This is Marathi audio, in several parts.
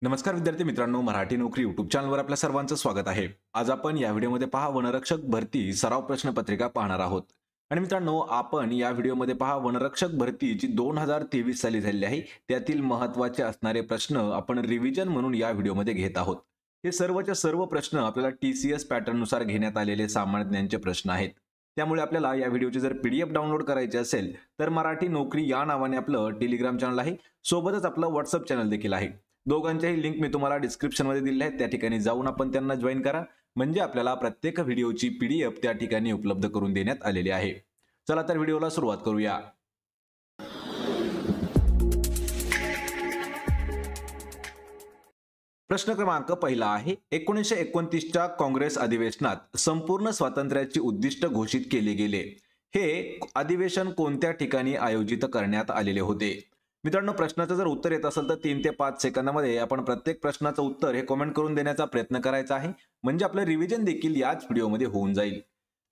नमस्कार विद्यार्थी मित्रांनो, मराठी नोकरी यूट्यूब चॅनलवर आपल्या सर्वांचं स्वागत आहे. आज आपण या व्हिडिओमध्ये वनरक्षक भरती सराव प्रश्नपत्रिका पाहणार आहोत. आणि मित्रांनो, आपण या व्हिडिओमध्ये वनरक्षक भरती जी 2023 साली झालेली आहे त्यातील महत्त्वाचे असणारे प्रश्न आपण रिव्हिजन म्हणून या व्हिडिओमध्ये घेत आहोत. हे सर्वच्या सर्व प्रश्न आपल्याला TCS पॅटर्न नुसार घेण्यात आलेले सामान्य ज्ञानचे प्रश्न आहेत. त्यामुळे आपल्याला या व्हिडिओची जर PDF डाउनलोड करायची असेल तर मराठी नोकरी या नावाने आपलं टेलिग्राम चॅनल आहे, सोबतच आपलं WhatsApp चॅनल देखील आहे. दोघांच्याही लिंक मी तुम्हाला डिस्क्रिप्शन मध्ये दिले आहेत, त्या ठिकाणी जाऊन आपण त्यांना जॉईन करा. म्हणजे आपल्याला प्रत्येक व्हिडिओची PDF त्या ठिकाणी उपलब्ध करून देण्यात आलेली आहे. चला तर व्हिडिओला सुरुवात करूया. प्रश्न क्रमांक पहिला आहे, 1929च्या काँग्रेस अधिवेशनात संपूर्ण स्वातंत्र्याची उद्दिष्ट घोषित केले गेले. हे अधिवेशन कोणत्या ठिकाणी आयोजित करण्यात आलेले होते? मित्रांनो, प्रश्नाचं जर उत्तर येत असेल तर 3 ते 5 सेकंदामध्ये आपण प्रत्येक प्रश्नाचं उत्तर हे कमेंट करून देण्याचा प्रयत्न करायचा आहे, म्हणजे आपलं रिव्हिजन देखील याच व्हिडिओमध्ये होऊन जाईल.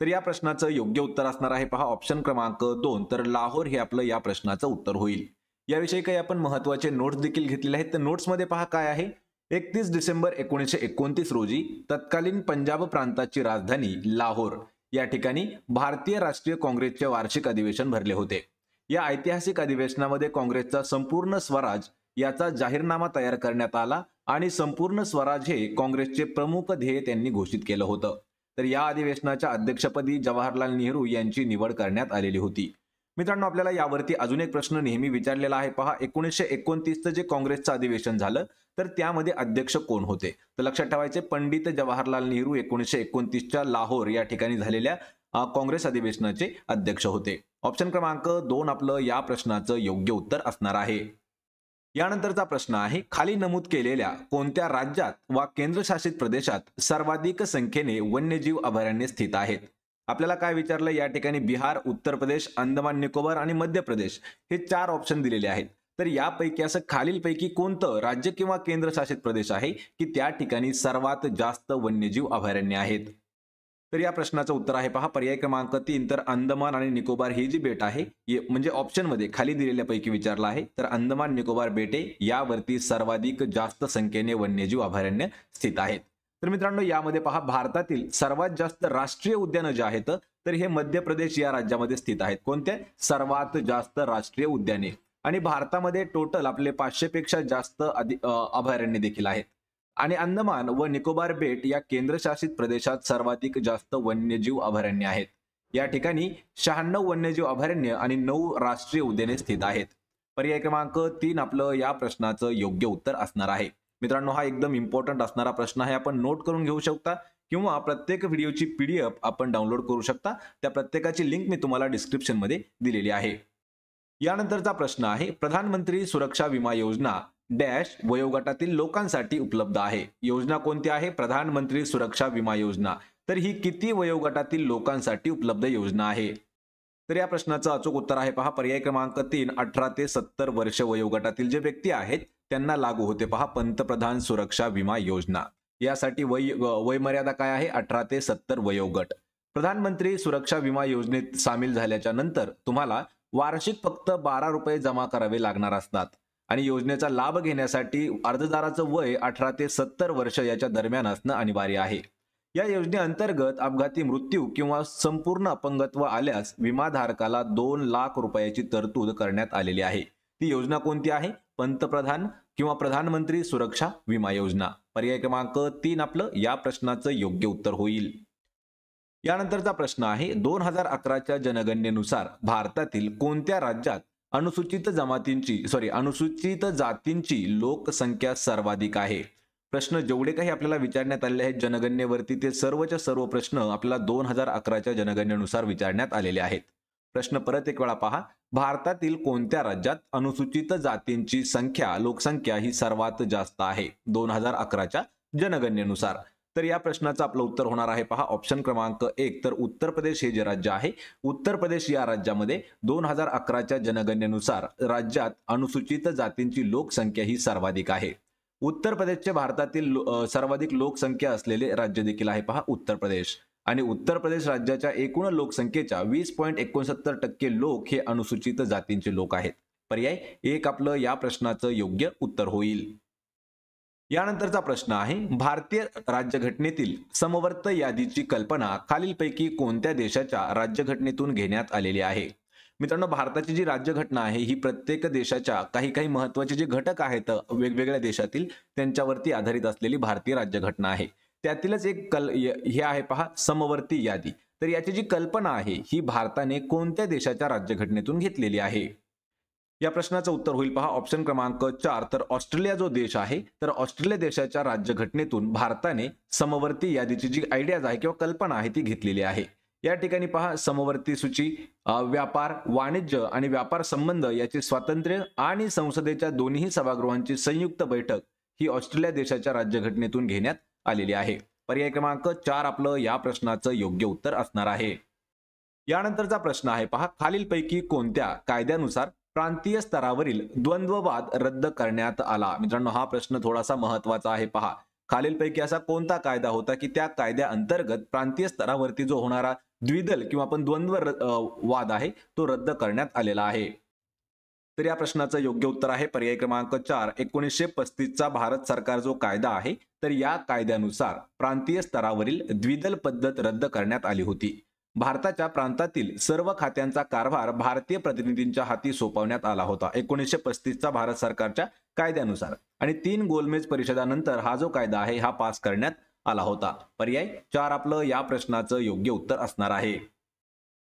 तर या प्रश्नाचं योग्य उत्तर असणार आहे ऑप्शन क्रमांक 2, तर लाहोर हे आपलं या प्रश्नाचं उत्तर होईल. याविषयी काही आपण महत्त्वाचे नोट्स देखील घेतलेले आहेत. तर नोट्समध्ये काय आहे, 31 डिसेंबर 1929 रोजी तत्कालीन पंजाब प्रांताची राजधानी लाहोर या ठिकाणी भारतीय राष्ट्रीय काँग्रेसचे वार्षिक अधिवेशन भरले होते. या ऐतिहासिक अधिवेशनामध्ये काँग्रेसचा संपूर्ण स्वराज याचा जाहीरनामा तयार करण्यात आला आणि संपूर्ण स्वराज हे काँग्रेसचे प्रमुख ध्येय त्यांनी घोषित केलं होतं. तर या अधिवेशनाच्या अध्यक्षपदी जवाहरलाल नेहरू यांची निवड करण्यात आलेली होती. मित्रांनो, आपल्याला यावरती अजून एक प्रश्न नेहमी विचारलेला आहे. 1929चं जे काँग्रेसचं अधिवेशन झालं तर त्यामध्ये अध्यक्ष कोण होते? तर लक्षात ठेवायचे, पंडित जवाहरलाल नेहरू 1929च्या लाहोर या ठिकाणी झालेल्या काँग्रेस अधिवेशनाचे अध्यक्ष होते. ऑप्शन क्रमांक 2 आपलं या प्रश्नाचं योग्य उत्तर असणार आहे. यानंतरचा प्रश्न आहे, खाली नमूद केलेल्या कोणत्या राज्यात वा केंद्रशासित प्रदेशात सर्वाधिक संख्येने वन्यजीव अभयारण्ये स्थित आहेत? आपल्याला काय विचारलं या ठिकाणी, बिहार, उत्तर प्रदेश, अंदमान निकोबार आणि मध्य प्रदेश हे 4 ऑप्शन दिलेले आहेत. तर यापैकी असं खालीलपैकी कोणतं राज्य किंवा केंद्रशासित प्रदेश आहे की त्या ठिकाणी सर्वात जास्त वन्यजीव अभयारण्ये आहेत? तर या प्रश्नाचं उत्तर आहे पर्याय क्रमांक 3, तर अंदमान आणि निकोबार ही जी बेट आहे, म्हणजे ऑप्शन मध्ये खाली दिलेल्यापैकी विचारलं आहे. तर अंदमान निकोबार बेटे यावरती सर्वाधिक जास्त संख्येने वन्यजीव अभयारण्य स्थित आहेत. तर मित्रांनो, यामध्ये भारतातील सर्वात जास्त राष्ट्रीय उद्यानं जे आहेत तर हे मध्य प्रदेश या राज्यामध्ये स्थित आहेत. कोणत्या? सर्वात जास्त राष्ट्रीय उद्याने. आणि भारतामध्ये टोटल आपले 500 पेक्षा जास्त अभयारण्य देखील आहेत. आणि अंदमान व निकोबार बेट या केंद्रशासित प्रदेशात सर्वाधिक जास्त वन्यजीव अभयारण्य आहेत. या ठिकाणी 96 वन्यजीव अभयारण्य आणि 9 राष्ट्रीय उद्याने स्थित आहेत. पर्याय क्रमांक 3 आपलं या प्रश्नाचं योग्य उत्तर असणार आहे. मित्रांनो, हा एकदम इम्पॉर्टंट असणारा प्रश्न आहे. आपण नोट करून घेऊ शकता किंवा प्रत्येक व्हिडिओची PDF आपण डाउनलोड करू शकता. त्या प्रत्येकाची लिंक मी तुम्हाला डिस्क्रिप्शन मध्ये दिलेली आहे. यानंतरचा प्रश्न आहे, प्रधानमंत्री सुरक्षा विमा योजना डॅश वयोगटातील लोकांसाठी उपलब्ध आहे. योजना कोणती आहे? प्रधानमंत्री सुरक्षा विमा योजना. तर ही किती वयोगटातील लोकांसाठी उपलब्ध योजना आहे? तर या प्रश्नाचं अचूक उत्तर आहे पर्याय क्रमांक 3, 18 ते 70 वर्ष वयोगटातील जे व्यक्ती आहेत त्यांना लागू होते पंतप्रधान सुरक्षा विमा योजना. यासाठी वयमर्यादा काय आहे? 18 ते 70 वयोगट. प्रधानमंत्री सुरक्षा विमा योजनेत सामील झाल्याच्या नंतर तुम्हाला वार्षिक फक्त 12 रुपये जमा करावे लागणार असतात. आणि योजनेचा लाभ घेण्यासाठी अर्जदाराचं वय 18 ते 70 वर्ष याच्या दरम्यान असणं अनिवार्य आहे. या योजनेअंतर्गत अपघाती मृत्यू किंवा संपूर्ण अपंगत्व आल्यास विमाधारकाला 2 लाख रुपयाची तरतूद करण्यात आलेली आहे. ती योजना कोणती आहे? पंतप्रधान किंवा प्रधानमंत्री सुरक्षा विमा योजना. पर्याय क्रमांक 3 आपलं या प्रश्नाचं योग्य उत्तर होईल. यानंतरचा प्रश्न आहे, 2011च्या जनगणनेनुसार भारतातील कोणत्या राज्यात अनुसूचित जातींची लोकसंख्या सर्वाधिक आहे? प्रश्न जेवढे काही आपल्याला विचारण्यात आलेले आहेत जनगणनेवरती ते सर्वच्या सर्व प्रश्न आपल्याला 2011च्या जनगणनेनुसार विचारण्यात आलेले आहेत. प्रश्न परत एक वेळा पहा, भारतातील कोणत्या राज्यात अनुसूचित जातींची लोकसंख्या ही सर्वात जास्त आहे 2011च्या जनगणनेनुसार? तर या प्रश्नाचं आपलं उत्तर होणार आहे ऑप्शन क्रमांक 1, तर उत्तर प्रदेश हे जे राज्य आहे, उत्तर प्रदेश या राज्यामध्ये 2011च्या जनगणनेनुसार राज्यात अनुसूचित जातींची लोकसंख्या ही सर्वाधिक आहे. उत्तर प्रदेशचे भारतातील सर्वाधिक लोकसंख्या असलेले राज्य देखील आहे उत्तर प्रदेश. आणि उत्तर प्रदेश राज्याच्या एकूण लोकसंख्येच्या 20.69% लोक हे अनुसूचित जातींचे लोक आहेत. पर्याय 1 आपलं या प्रश्नाचं योग्य उत्तर होईल. यानंतरचा प्रश्न आहे, भारतीय राज्यघटनेतील समवर्त यादीची कल्पना खालीलपैकी कोणत्या देशाच्या राज्यघटनेतून घेण्यात आलेली आहे? मित्रांनो, भारताची जी राज्यघटना आहे ही प्रत्येक देशाच्या काही काही महत्त्वाचे जे घटक आहेत वेगवेगळ्या देशातील त्यांच्यावरती आधारित असलेली भारतीय राज्यघटना आहे. त्यातीलच एक हे आहे पहा, समवर्ती यादी. तर याची जी कल्पना आहे ही भारताने कोणत्या देशाच्या राज्यघटनेतून घेतलेली आहे? या प्रश्नाचं उत्तर होईल पहा ऑप्शन क्रमांक 4, तर ऑस्ट्रेलिया जो देश आहे, तर ऑस्ट्रेलिया देशाच्या राज्यघटनेतून भारताने समवर्ती यादीची जी आयडियाज आहे किंवा कल्पना आहे ती घेतलेली आहे. या ठिकाणी पहा, समवर्ती सूची व्यापार, वाणिज्य आणि व्यापार संबंध याचे स्वातंत्र्य आणि संसदेच्या दोन्ही सभागृहांची संयुक्त बैठक ही ऑस्ट्रेलिया देशाच्या राज्यघटनेतून घेण्यात आलेली आहे. पर्याय क्रमांक 4 आपलं या प्रश्नाचं योग्य उत्तर असणार आहे. यानंतरचा प्रश्न आहे पहा, खालीलपैकी कोणत्या कायद्यानुसार प्रांतीय स्तरावरील द्वंद्ववाद रद्द करण्यात आला? मित्रांनो, हा प्रश्न थोडासा महत्वाचा आहे पहा. खालीलपैकी असा कोणता कायदा होता की त्या कायद्या अंतर्गत प्रांतीय स्तरावरती जो होणारा द्विदल किंवा आपण द्वंद्व वाद आहे तो रद्द करण्यात आलेला आहे? तर या प्रश्नाचं योग्य उत्तर आहे पर्याय क्रमांक 4, 1935 चा भारत सरकार जो कायदा आहे, तर या कायद्यानुसार प्रांतीय स्तरावरील द्विदल पद्धत रद्द करण्यात आली होती. भारताच्या प्रांतातील सर्व खात्यांचा कारभार भारतीय प्रतिनिधींच्या हाती सोपवण्यात आला होता 1935 चा भारत सरकारच्या कायद्यानुसार. आणि 3 गोलमेज परिषदानंतर हा जो कायदा आहे हा पास करण्यात आला होता. पर्याय 4 आपलं या प्रश्नाचं योग्य उत्तर असणार आहे.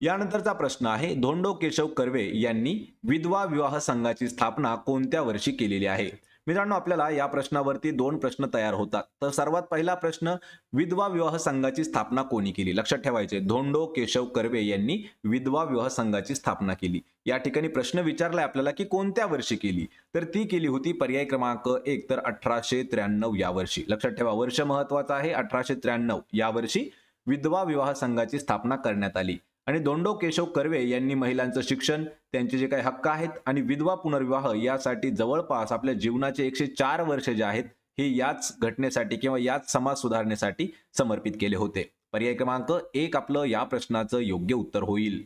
यानंतरचा प्रश्न आहे, धोंडो केशव कर्वे यांनी विधवा विवाह संघाची स्थापना कोणत्या वर्षी केलेली आहे? मित्रांनो, आपल्याला या प्रश्नावरती 2 प्रश्न तयार होतात. तर सर्वात पहिला प्रश्न, विधवा विवाह संघाची स्थापना कोणी केली? लक्षात ठेवायचे, धोंडो केशव कर्वे यांनी विधवा विवाह संघाची स्थापना केली. या ठिकाणी प्रश्न विचारलाय आपल्याला की कोणत्या वर्षी केली, तर ती केली होती पर्याय क्रमांक 1, तर 1893 या वर्षी. लक्षात ठेवा, वर्ष महत्वाचं आहे. 1893 या वर्षी विधवा विवाह संघाची स्थापना करण्यात आली. आणि धोंडो केशव कर्वे यांनी महिलांचं शिक्षण, त्यांचे जे काही हक्क आहेत आणि विधवा पुनर्विवाह यासाठी जवळपास आपल्या जीवनाचे 104 वर्ष जे आहेत हे याच घटनेसाठी किंवा याच समाज सुधारणेसाठी समर्पित केले होते. पर्याय क्रमांक 1 आपलं या प्रश्नाचं योग्य उत्तर होईल.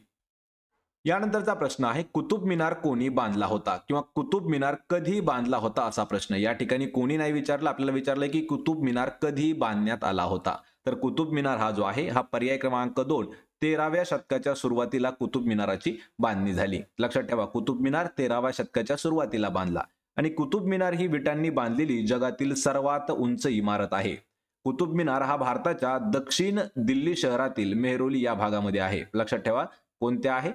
यानंतरचा प्रश्न आहे, कुतुब मिनार कोणी बांधला होता किंवा कुतुब मिनार कधी बांधला होता असा प्रश्न. या ठिकाणी कोणी नाही विचारलं, आपल्याला विचारलंय की कुतुब मिनार कधी बांधण्यात आला होता. तर कुतुब मिनार हा जो आहे हा पर्याय क्रमांक 2, 13व्या शतकाच्या सुरुवातीला कुतुब मिनाराची बांधणी झाली. लक्षात ठेवा, कुतुब मिनार 13व्या शतकाच्या सुरुवातीला बांधला. आणि कुतुब मिनार ही विटांनी बांधलेली जगातील सर्वात उंच इमारत आहे. कुतुब मिनार हा भारताच्या दक्षिण दिल्ली शहरातील मेहरोली या भागामध्ये आहे. लक्षात ठेवा, कोणत्या आहे?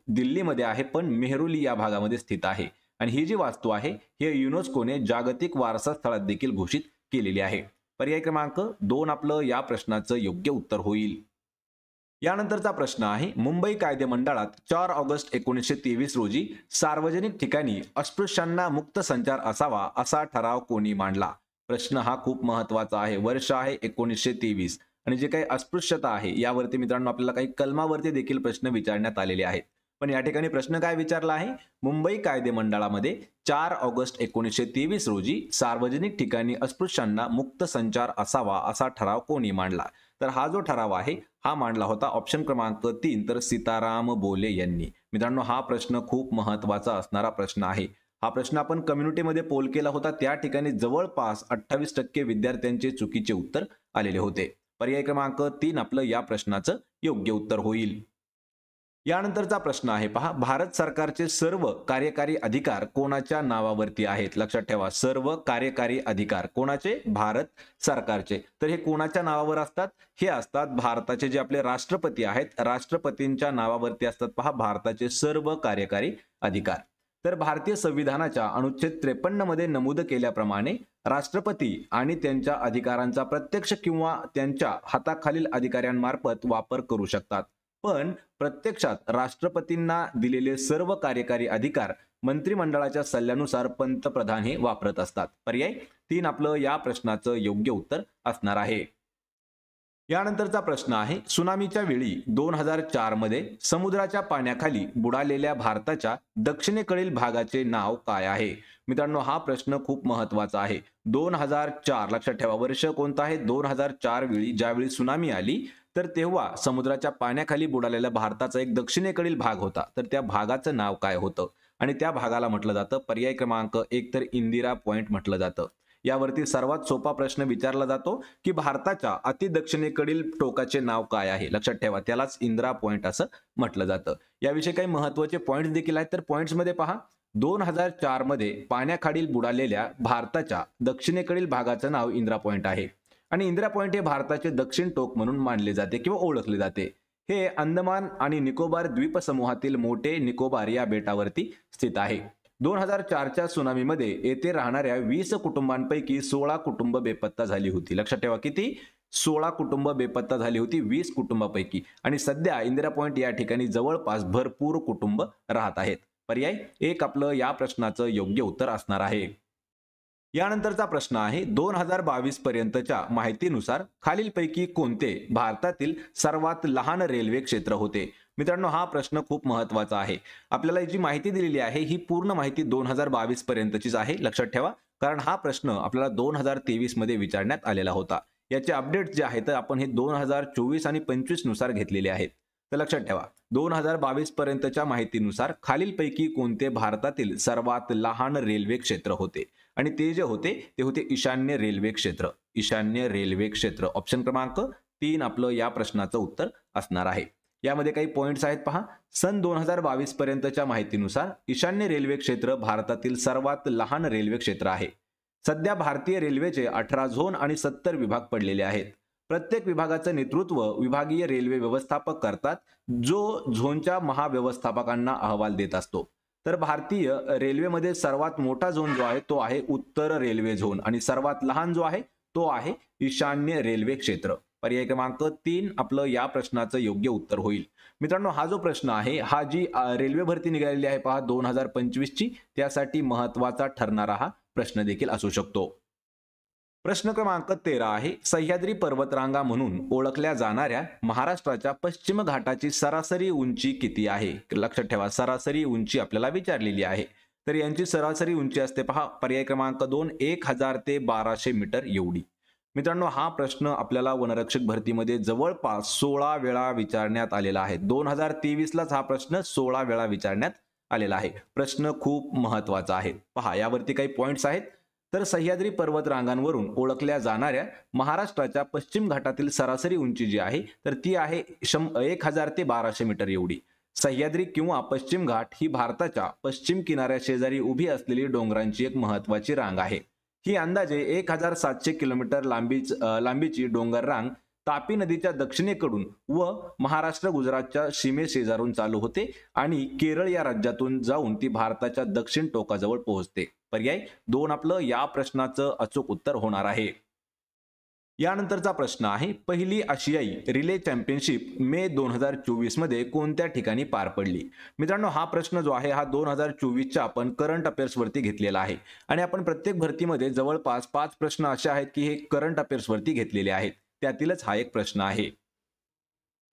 दिल्लीमध्ये आहे, पण मेहरोली या भागामध्ये स्थित आहे. आणि ही जी वास्तू आहे हे युनेस्कोने जागतिक वारसा स्थळात देखील घोषित केलेली आहे. पर्याय क्रमांक 2 आपलं या प्रश्नाचं योग्य उत्तर होईल. यानंतरचा प्रश्न आहे, मुंबई कायदेमंडळात 4 ऑगस्ट 1923 रोजी सार्वजनिक ठिकाणी अस्पृश्यांना मुक्त संचार असावा असा ठराव कोणी मांडला? प्रश्न हा खूप महत्वाचा आहे. वर्ष आहे 1923 आणि जे काही अस्पृश्यता आहे यावरती मित्रांनो आपल्याला काही कलमावरती देखील प्रश्न विचारण्यात आलेले आहेत. पण या ठिकाणी प्रश्न काय विचारला आहे? मुंबई कायदेमंडळामध्ये 4 ऑगस्ट 1923 रोजी सार्वजनिक ठिकाणी अस्पृश्यांना मुक्त संचार असावा असा ठराव कोणी मांडला? तर हा जो ठराव आहे हा मांडला होता ऑप्शन क्रमांक 3, तर सीताराम बोले यांनी. मित्रांनो, हा प्रश्न खूप महत्वाचा असणारा प्रश्न आहे. हा प्रश्न आपण कम्युनिटीमध्ये पोल केला होता, त्या ठिकाणी जवळपास 28% विद्यार्थ्यांचे चुकीचे उत्तर आलेले होते. पर्याय क्रमांक 3 आपलं या प्रश्नाचं योग्य उत्तर होईल. यानंतरचा प्रश्न आहे पहा, भारत सरकारचे सर्व कार्यकारी अधिकार कोणाच्या नावावरती आहेत? लक्षात ठेवा, सर्व कार्यकारी अधिकार कोणाचे? भारत सरकारचे. तर हे कोणाच्या नावावर असतात? हे असतात भारताचे जे आपले राष्ट्रपती आहेत, राष्ट्रपतींच्या नावावरती असतात पहा भारताचे सर्व कार्यकारी अधिकार. तर भारतीय संविधानाच्या अनुच्छेद 53 मध्ये नमूद केल्याप्रमाणे राष्ट्रपती आणि त्यांच्या अधिकारांचा प्रत्यक्ष किंवा त्यांच्या हाताखालील अधिकाऱ्यांमार्फत वापर करू शकतात. पण प्रत्यक्षात राष्ट्रपतींना दिलेले सर्व कार्यकारी अधिकार मंत्रिमंडळाच्या सल्ल्यानुसार पंतप्रधान हे वापरत असतात. पर्याय 3 आपलं या प्रश्नाचं योग्य उत्तर असणार आहे. यानंतरचा प्रश्न आहे, सुनामीच्या वेळी 2004 मध्ये समुद्राच्या पाण्याखाली बुडालेल्या भारताच्या दक्षिणेकडील भागाचे नाव काय आहे? मित्रांनो, हा प्रश्न खूप महत्वाचा आहे. 2004 लक्षात ठेवा, वर्ष कोणतं आहे? 2004 वेळी ज्यावेळी सुनामी आली तर तेव्हा समुद्राच्या पाण्याखाली बुडालेल्या भारताचा एक दक्षिणेकडील भाग होता. तर त्या भागाचं नाव काय होतं? आणि त्या भागाला म्हटलं जातं पर्याय क्रमांक 1, तर इंदिरा पॉइंट म्हटलं जातं. यावरती सर्वात सोपा प्रश्न विचारला जातो की भारताच्या अति दक्षिणेकडील टोकाचे नाव काय आहे. लक्षात ठेवा, त्यालाच इंदिरा पॉइंट असं म्हटलं जातं. याविषयी काही महत्वाचे पॉइंट्स देखील आहेत. तर पॉइंट्समध्ये पहा, 2004 मध्ये पाण्याखाली बुडालेल्या भारताच्या दक्षिणेकडील भागाचं नाव इंदिरा पॉइंट आहे आणि इंदिरा पॉइंट हे भारताचे दक्षिण टोक म्हणून मानले जाते किंवा ओळखले जाते. हे अंदमान आणि निकोबार द्वीपसमूहातील मोठे निकोबार या बेटावरती स्थित आहे. 2004च्या सुनामीमध्ये येथे राहणाऱ्या 20 कुटुंबांपैकी 16 कुटुंब बेपत्ता झाली होती. लक्षात ठेवा, किती? 16 कुटुंब बेपत्ता झाली होती 20 कुटुंबापैकी. आणि सध्या इंदिरा पॉइंट या ठिकाणी जवळपास भरपूर कुटुंब राहत आहेत. पर्याय एक आपलं या प्रश्नाचं योग्य उत्तर असणार आहे. यानंतरचा प्रश्न आहे, 2022 पर्यंतच्या माहितीनुसार खालीलपैकी कोणते भारतातील सर्वात लहान रेल्वे क्षेत्र होते. मित्रांनो, हा प्रश्न खूप महत्वाचा आहे. आपल्याला जी माहिती दिलेली आहे ही पूर्ण माहिती 2022 पर्यंतचीच आहे. लक्षात ठेवा, कारण हा प्रश्न आपल्याला 2023 मध्ये विचारण्यात आलेला होता. याचे अपडेट जे आहेत आपण हे 2024 आणि 25 नुसार घेतलेले आहेत. तर लक्षात ठेवा, 2022 पर्यंतच्या माहितीनुसार खालीलपैकी कोणते भारतातील सर्वात लहान रेल्वे क्षेत्र होते. आणि ते जे होते ते होते ईशान्य रेल्वे क्षेत्र. ईशान्य रेल्वे क्षेत्र ऑप्शन क्रमांक 3 आपलं या प्रश्नाचं उत्तर असणार आहे. यामध्ये काही पॉइंट्स आहेत पहा. सन 2022 पर्यंतच्या माहितीनुसार ईशान्य रेल्वे क्षेत्र भारतातील सर्वात लहान रेल्वे क्षेत्र आहे. सध्या भारतीय रेल्वेचे 18 झोन आणि 70 विभाग पडलेले आहेत. प्रत्येक विभागाचं नेतृत्व विभागीय रेल्वे व्यवस्थापक करतात, जो झोनच्या महाव्यवस्थापकांना अहवाल देत असतो. तर भारतीय रेल्वेमध्ये सर्वात मोठा झोन जो आहे तो आहे उत्तर रेल्वे झोन आणि सर्वात लहान जो आहे तो आहे ईशान्य रेल्वे क्षेत्र. पर्याय क्रमांक 3 आपलं या प्रश्नाचं योग्य उत्तर होईल. मित्रांनो, हा जो प्रश्न आहे हा जी रेल्वे भरती निघालेली आहे पहा 2025 ची, त्यासाठी महत्वाचा ठरणारा हा प्रश्न देखील असू शकतो. प्रश्न क्रमांक 13 आहे, सह्याद्री पर्वतरांगा म्हणून ओळखल्या जाणाऱ्या महाराष्ट्राच्या पश्चिम घाटाची सरासरी उंची किती आहे. लक्षात ठेवा, सरासरी उंची आपल्याला विचारलेली आहे. तर यांची सरासरी उंची असते पहा, पर्याय क्रमांक 2 1000 ते 1200 मीटर एवढी. मित्रांनो, हा प्रश्न आपल्याला वनरक्षक भरतीमध्ये जवळपास 16 वेळा विचारण्यात आलेला आहे. 2023 लाच हा प्रश्न 16 वेळा विचारण्यात आलेला आहे. प्रश्न खूप महत्वाचा आहे. पहा, यावरती काही पॉइंट्स आहेत. तर सह्याद्री पर्वत रांगांवरून ओळखल्या जाणाऱ्या महाराष्ट्राच्या पश्चिम घाटातील सरासरी उंची जी आहे तर ती आहे 1000 ते 1200 मीटर एवढी. सह्याद्री किंवा पश्चिम घाट ही भारताच्या पश्चिम किनाऱ्या शेजारी उभी असलेली डोंगरांची एक महत्वाची रांग आहे. ही अंदाजे 1700 किलोमीटर लांबीची डोंगर रांग तापी नदीच्या दक्षिणेकडून व महाराष्ट्र गुजरातच्या सीमेशेजारून चालू होते आणि केरळ या राज्यातून जाऊन ती भारताच्या दक्षिण टोकाजवळ पोहोचते. पर्याय 2 आपलं या प्रश्नाचं अचूक उत्तर होणार आहे. यानंतरचा प्रश्न आहे, पहिली आशियाई रिले चॅम्पियनशिप मे 2024 मध्ये कोणत्या ठिकाणी पार पडली. मित्रांनो, हा प्रश्न जो आहे हा 2024च्या आपण करंट अफेअर्स वरती घेतलेला आहे आणि आपण प्रत्येक भरतीमध्ये जवळपास 5 प्रश्न असे आहेत की हे करंट अफेअर्स वरती घेतलेले आहेत. त्यातीलच हा एक प्रश्न आहे.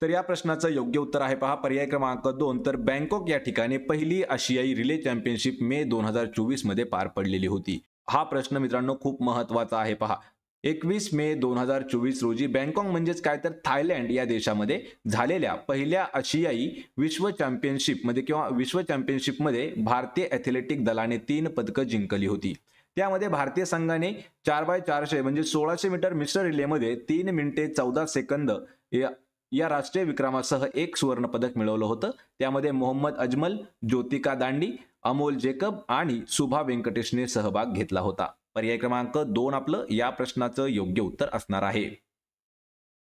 तर या प्रश्नाचं योग्य उत्तर आहे पहा, पर्याय क्रमांक 2. तर बँकॉक या ठिकाणी पहिली आशियाई रिले चॅम्पियनशिप मे 2024 मध्ये पार पडलेली होती. हा प्रश्न मित्रांनो खूप महत्वाचा आहे पहा. 21 मे 2024 रोजी बँकॉक म्हणजेच काय तर थायलंड या देशामध्ये झालेल्या पहिल्या आशियाई विश्व चॅम्पियनशिपमध्ये किंवा विश्व चॅम्पियनशिपमध्ये भारतीय ॲथलेटिक दलाने 3 पदकं जिंकली होती. त्यामध्ये भारतीय संघाने 4x400 म्हणजे 1600 मीटर मिश्र रिलेमध्ये 3 मिनिटे 14 सेकंद या राष्ट्रीय विक्रमासह एक सुवर्ण पदक मिळवलं होतं. त्यामध्ये मोहम्मद अजमल, ज्योतिका दांडी, अमोल जेकब आणि सुभा व्यंकटेशने सहभाग घेतला होता. पर्याय क्रमांक 2 आपलं या प्रश्नाचं योग्य उत्तर असणार आहे.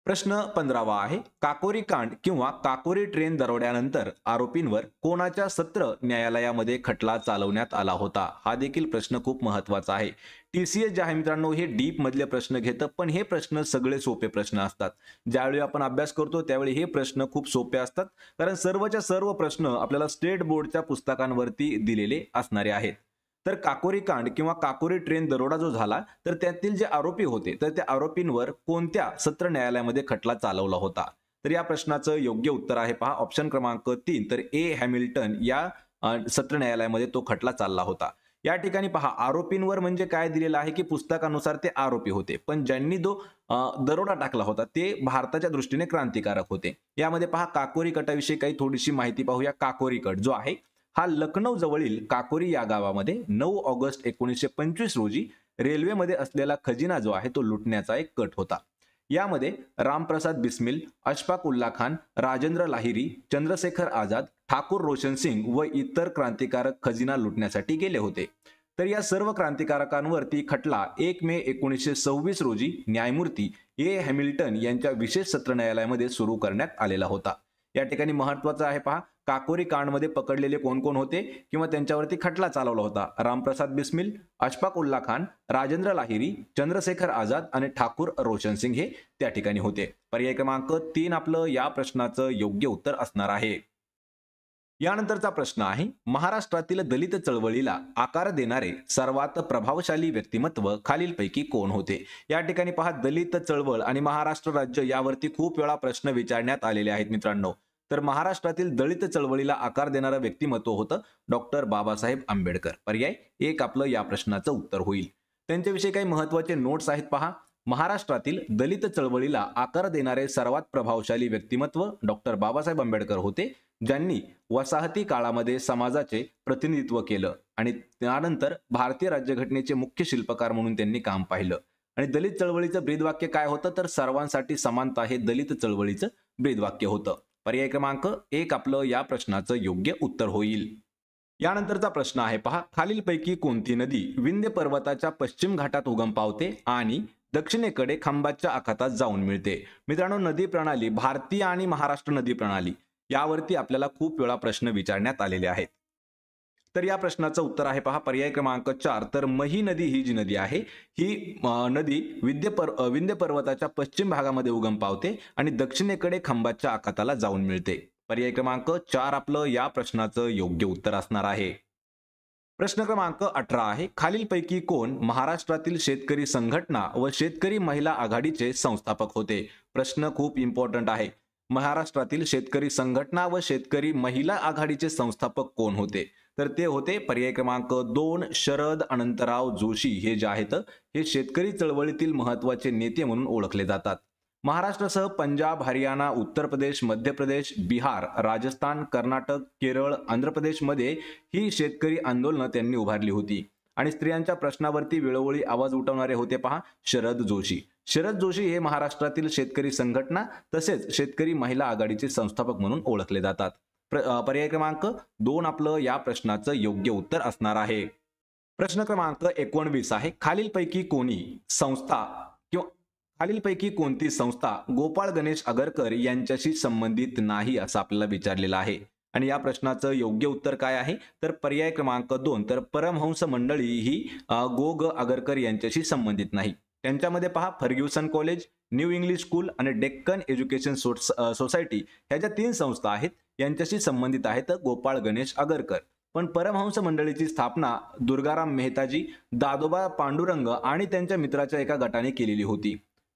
प्रश्न 15वा आहे, काकोरी कांड किंवा काकोरी ट्रेन दरोड्यानंतर आरोपींवर कोणाच्या सत्र न्यायालयामध्ये खटला चालवण्यात आला होता. हा देखील प्रश्न खूप महत्वाचा आहे. TCS जे आहे मित्रांनो हे डीप मधले प्रश्न घेतं, पण हे प्रश्न सगळे सोपे प्रश्न असतात. ज्यावेळी आपण अभ्यास करतो त्यावेळी हे प्रश्न खूप सोपे असतात, कारण सर्वच्या सर्व प्रश्न आपल्याला स्टेट बोर्डच्या पुस्तकांवरती दिलेले असणारे आहेत. तर काकोरी कांड किंवा काकोरी ट्रेन दरोडा जो झाला तर त्यातील जे आरोपी होते तर त्या आरोपींवर कोणत्या सत्र न्यायालयामध्ये खटला चालवला होता. तर या प्रश्नाचं योग्य उत्तर आहे पहा ऑप्शन क्रमांक 3. तर हॅमिल्टन या सत्र न्यायालयामध्ये तो खटला चालला होता. या ठिकाणी पहा, आरोपींवर म्हणजे काय दिलेलं आहे की पुस्तकानुसार ते आरोपी होते, पण ज्यांनी जो दरोडा टाकला होता ते भारताच्या दृष्टीने क्रांतिकारक होते. यामध्ये पहा, काकोरी कटाविषयी काही थोडीशी माहिती पाहूया. काकोरी कट जो आहे हा लखनौ जवळील काकोरी या गावामध्ये 9 ऑगस्ट 1925 रोजी रेल्वेमध्ये असलेला खजिना जो आहे तो लुटण्याचा एक कट होता. यामध्ये रामप्रसाद बिस्मिल, अशफाक उल्ला खान, राजेंद्र लाहिरी, चंद्रशेखर आझाद, ठाकूर रोशन सिंग व इतर क्रांतिकारक खजिना लुटण्यासाठी गेले होते. तर या सर्व क्रांतिकारकांवरती खटला 1 मे 1926 रोजी न्यायमूर्ती ए हॅमिल्टन यांच्या विशेष सत्र न्यायालयामध्ये सुरू करण्यात आलेला होता. या ठिकाणी महत्वाचं आहे पहा, काकोरी कांडमध्ये पकडलेले कोण कोण होते किंवा त्यांच्यावरती खटला चालवला होता. रामप्रसाद बिस्मिल, अशफाक उल्ला खान, राजेंद्र लाहिरी, चंद्रशेखर आझाद आणि ठाकूर रोशन सिंग हे त्या ठिकाणी होते. पर्याय क्रमांक 3 आपलं या प्रश्नाचं योग्य उत्तर असणार आहे. यानंतरचा प्रश्न आहे, महाराष्ट्रातील दलित चळवळीला आकार देणारे सर्वात प्रभावशाली व्यक्तिमत्व खालीलपैकी कोण होते. या ठिकाणी पहा, दलित चळवळ आणि महाराष्ट्र राज्य यावरती खूप वेळा प्रश्न विचारण्यात आलेले आहेत मित्रांनो. तर महाराष्ट्रातील दलित चळवळीला आकार देणारं व्यक्तिमत्व होतं डॉक्टर बाबासाहेब आंबेडकर. पर्याय 1 आपलं या प्रश्नाचं उत्तर होईल. त्यांच्याविषयी काही महत्वाचे नोट्स आहेत पहा. महाराष्ट्रातील दलित चळवळीला आकार देणारे सर्वात प्रभावशाली व्यक्तिमत्व डॉक्टर बाबासाहेब आंबेडकर होते, ज्यांनी वसाहती काळामध्ये समाजाचे प्रतिनिधित्व केलं आणि त्यानंतर भारतीय राज्यघटनेचे मुख्य शिल्पकार म्हणून त्यांनी काम पाहिलं. आणि दलित चळवळीचं ब्रीदवाक्य काय होतं, तर सर्वांसाठी समानता हे दलित चळवळीचं ब्रीदवाक्य होतं. पर्याय क्रमांक 1 आपलं या प्रश्नाचं योग्य उत्तर होईल. यानंतरचा प्रश्न आहे पहा, खालीलपैकी कोणती नदी विंध्य पर्वताच्या पश्चिम घाटात उगम पावते आणि दक्षिणेकडे खंबातच्या आखातात जाऊन मिळते. मित्रांनो, नदी प्रणाली, भारतीय आणि महाराष्ट्र नदी प्रणाली यावरती आपल्याला खूप वेळा प्रश्न विचारण्यात आलेले आहेत. तर या प्रश्नाचं उत्तर आहे पहा पर्याय क्रमांक 4. तर मही नदी ही जी नदी आहे ही नदी विंध्य पर्वताच्या पश्चिम भागामध्ये उगम पावते आणि दक्षिणेकडे खंबातच्या आखाताला जाऊन मिळते. पर्याय क्रमांक 4 आपलं या प्रश्नाचं योग्य उत्तर असणार आहे. प्रश्न क्रमांक 18 आहे, खालीलपैकी कोण महाराष्ट्रातील शेतकरी संघटना व शेतकरी महिला आघाडीचे संस्थापक होते. प्रश्न खूप इम्पॉर्टंट आहे. महाराष्ट्रातील शेतकरी संघटना व शेतकरी महिला आघाडीचे संस्थापक कोण होते, तर ते होते पर्याय क्रमांक 2 शरद अनंतराव जोशी. हे जे आहेत हे शेतकरी चळवळीतील महत्वाचे नेते म्हणून ओळखले जातात. महाराष्ट्रासह पंजाब, हरियाणा, उत्तर प्रदेश, मध्य प्रदेश, बिहार, राजस्थान, कर्नाटक, केरळ, आंध्र प्रदेशमध्ये ही शेतकरी आंदोलनं त्यांनी उभारली होती. आणि स्त्रियांच्या प्रश्नावरती वेळोवेळी आवाज उठवणारे होते पहा शरद जोशी. शरद जोशी हे महाराष्ट्रातील शेतकरी संघटना तसेच शेतकरी महिला आघाडीचे संस्थापक म्हणून ओळखले जातात. पर्याय क्रमांक 2 आपलं या प्रश्नाचं योग्य उत्तर असणार आहे. प्रश्न क्रमांक 19 आहे, खालीलपैकी कोणती संस्था गोपाळ गणेश आगरकर यांच्याशी संबंधित नाही असं आपल्याला विचारलेलं आहे. आणि या प्रश्नाचं योग्य उत्तर काय आहे, तर पर्याय क्रमांक 2. तर परमहंस मंडळी ही गो ग आगरकर यांच्याशी संबंधित नाही. त्यांच्यामध्ये पहा Fergusson college, new English school आणि डेक्कन एज्युकेशन सोसायटी ह्या ज्या 3 संस्था आहेत यांच्याशी संबंधित आहेत गोपाळ गणेश आगरकर. पण परमहंस मंडळीची स्थापना दुर्गाराम मेहताजी, दादोबा पांडुरंग आणि त्यांच्या मित्राच्या एका गटाने केलेली होती.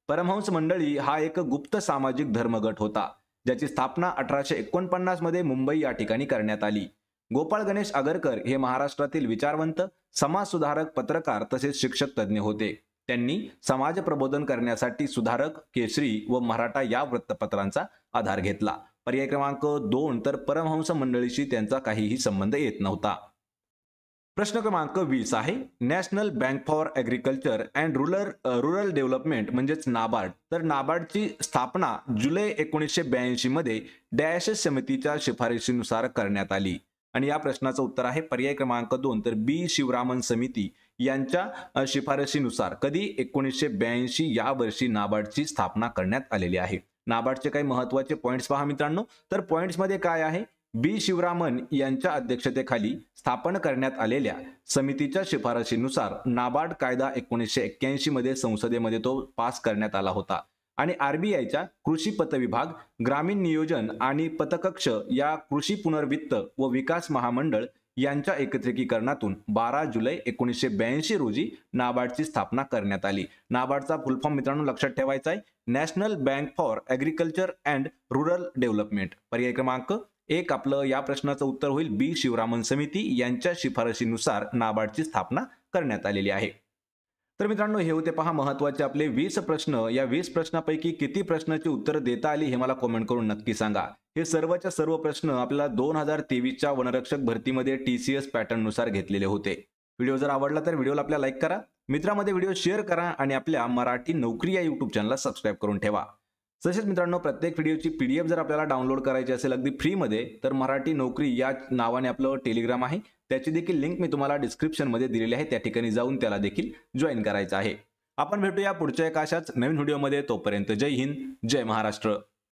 परमहंस मंडळी हा एक गुप्त सामाजिक धर्मगट होता ज्याची स्थापना 1849 मध्ये मुंबई या ठिकाणी करण्यात आली. गोपाळ गणेश आगरकर हे महाराष्ट्रातील विचारवंत, समाजसुधारक, पत्रकार तसेच शिक्षक तज्ज्ञ होते. त्यांनी समाज प्रबोधन करण्यासाठी सुधारक, केसरी व मराठा या वृत्तपत्रांचा आधार घेतला. पर्याय क्रमांक 2. तर परमहंस मंडळीशी त्यांचा काहीही संबंध येत नव्हता. प्रश्न क्रमांक 20 आहे, national bank for agriculture and rural development म्हणजेच नाबार्ड. तर नाबार्डची स्थापना जुलै 1982 मध्ये डॅश समितीच्या शिफारशीनुसार करण्यात आली. आणि या प्रश्नाचं उत्तर आहे पर्याय क्रमांक 2. तर बी शिवरामन समिती यांच्या शिफारशीनुसार कधी 1982 या वर्षी नाबार्डची स्थापना करण्यात आलेली आहे. नाबार्डचे काही महत्वाचे पॉइंट्स पहा मित्रांनो. तर पॉइंट्स मध्ये काय आहे, बी शिवरामन यांच्या अध्यक्षतेखाली स्थापन करण्यात आलेल्या समितीच्या शिफारशीनुसार नाबार्ड कायदा 1981 मध्ये संसदेमध्ये तो पास करण्यात आला होता. आणि आरबीआयच्या कृषी पतविभाग, ग्रामीण नियोजन आणि पतकक्ष या कृषी पुनर्वित्त व विकास महामंडळ यांच्या एकत्रिकीकरणातून 12 जुलै 1982 रोजी नाबार्डची स्थापना करण्यात आली. नाबार्डचा फुल फॉर्म मित्रांनो लक्षात ठेवायचा आहे, national bank for agriculture and rural development. पर्याय क्रमांक 1 आपलं या प्रश्नाचं उत्तर होईल बी शिवरामन समिती यांच्या शिफारशीनुसार नाबार्डची स्थापना करण्यात आलेली आहे. तर मित्रांनो हे होते पहा महत्वाचे आपले 20 प्रश्न. या 20 प्रश्नापैकी किती प्रश्नाची उत्तर देता आली हे मला कमेंट करून नक्की सांगा. हे सर्वच्या सर्व प्रश्न आपल्याला 2023च्या वनरक्षक भरतीमध्ये TCS पॅटर्न नुसार घेतलेले होते. व्हिडिओ जर आवडला तर व्हिडिओला आपल्या लाईक करा, मित्रांमध्ये व्हिडिओ शेअर करा आणि आपल्या मराठी नोकरी या यूट्यूब चॅनलला सबस्क्राईब करून ठेवा. तसेच मित्रांनो, प्रत्येक व्हिडिओची PDF जर आपल्याला डाउनलोड करायची असेल अगदी फ्रीमध्ये, तर मराठी नोकरी या नावाने आपलं टेलिग्राम आहे, त्याची देखील लिंक मी तुम्हाला डिस्क्रिप्शनमध्ये दिलेली आहे. त्या ठिकाणी जाऊन त्याला देखील जॉईन करायचं आहे. आपण भेटूया पुढच्या एका अशाच नवीन व्हिडिओमध्ये. तोपर्यंत जय हिंद, जय महाराष्ट्र.